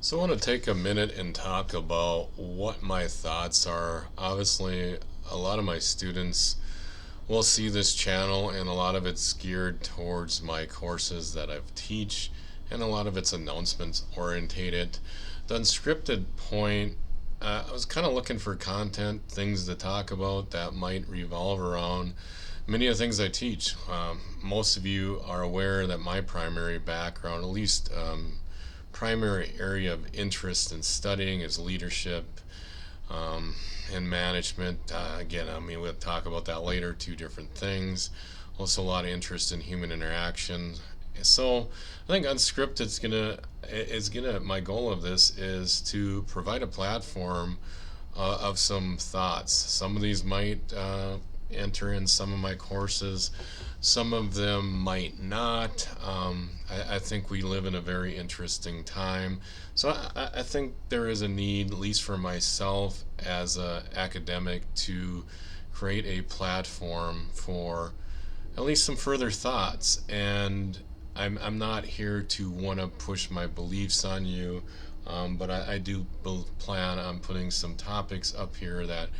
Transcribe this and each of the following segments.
So I want to take a minute and talk about what my thoughts are. Obviously, a lot of my students will see this channel, and a lot of it's geared towards my courses that I teach, and a lot of it's announcements orientated. The unscripted point, I was kind of looking for content, things to talk about that might revolve around many of the things I teach. Most of you are aware that my primary background, at least primary area of interest in studying, is leadership um, and management. Again, I mean, we'll talk about that later. Two different things. Also, a lot of interest in human interaction. So, I think Unscripted is gonna. My goal of this is to provide a platform of some thoughts. Some of these might enter in some of my courses. Some of them might not. I think we live in a very interesting time. So I think there is a need, at least for myself as an academic, to create a platform for at least some further thoughts. And I'm not here to want to push my beliefs on you, but I do plan on putting some topics up here that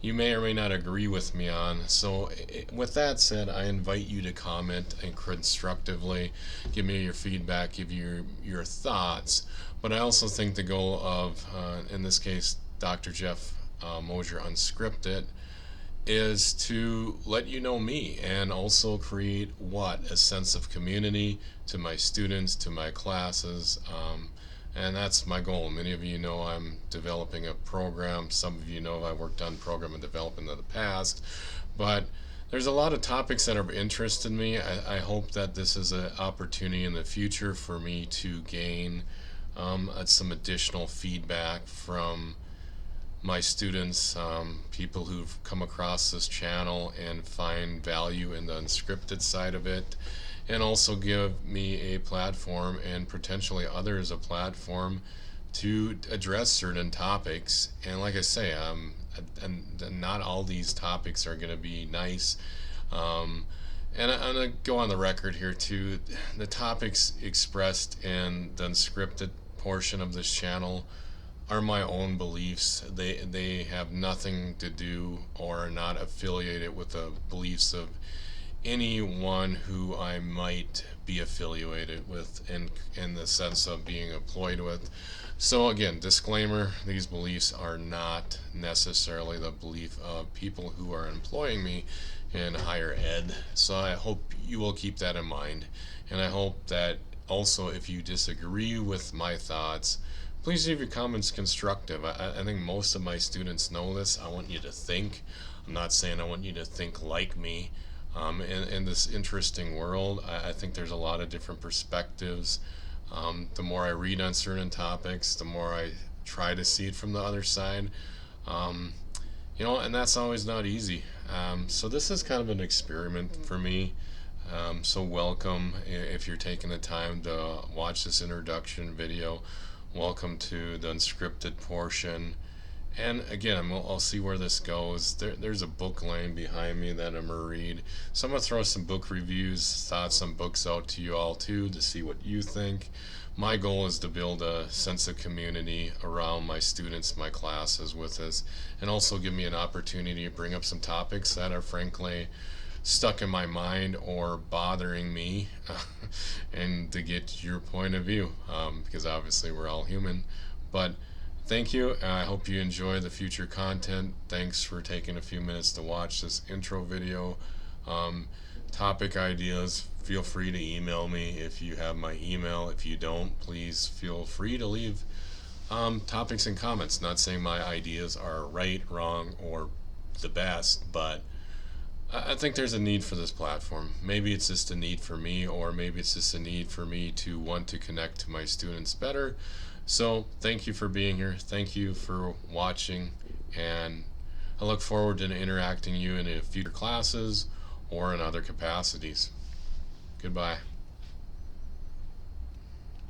you may or may not agree with me on. So, with that said, I invite you to comment and constructively give me your feedback, give your thoughts. But I also think the goal of, in this case, Dr. Jeff Mosier Unscripted, is to let you know me and also create a sense of community to my students, to my classes. And that's my goal. Many of you know I'm developing a program. Some of you know I worked on program and development in the past. But there's a lot of topics that are of interest in me. I hope that this is an opportunity in the future for me to gain some additional feedback from my students, people who've come across this channel and find value in the unscripted side of it, and also give me a platform and potentially others a platform to address certain topics. And like I say, and not all these topics are going to be nice. And I'm going to go on the record here too. The topics expressed in the unscripted portion of this channel are my own beliefs. They have nothing to do or are not affiliated with the beliefs of anyone who I might be affiliated with in the sense of being employed with. So again, disclaimer, these beliefs are not necessarily the belief of people who are employing me in higher ed. So I hope you will keep that in mind. And I hope that also, if you disagree with my thoughts, please leave your comments constructive. I think most of my students know this. I want you to think. I'm not saying I want you to think like me. In this interesting world, I think there's a lot of different perspectives. The more I read on certain topics, the more I try to see it from the other side. Um, and that's always not easy. So this is kind of an experiment for me. So welcome if you're taking the time to watch this introduction video. Welcome to the unscripted portion. And again, I'll see where this goes. There's a book laying behind me that I'm going to read. So I'm going to throw some book reviews, thoughts on books out to you all too to see what you think. My goal is to build a sense of community around my students, my classes with us, and also give me an opportunity to bring up some topics that are frankly stuck in my mind or bothering me and to get your point of view, because obviously we're all human. But thank you. I hope you enjoy the future content. Thanks for taking a few minutes to watch this intro video. Topic ideas, feel free to email me if you have my email. If you don't, please feel free to leave topics and comments. Not saying my ideas are right, wrong, or the best, but I think there's a need for this platform. Maybe it's just a need for me, or maybe it's just a need for me to want to connect to my students better. So thank you for being here. Thank you for watching, and I look forward to interacting you in future classes or in other capacities. Goodbye.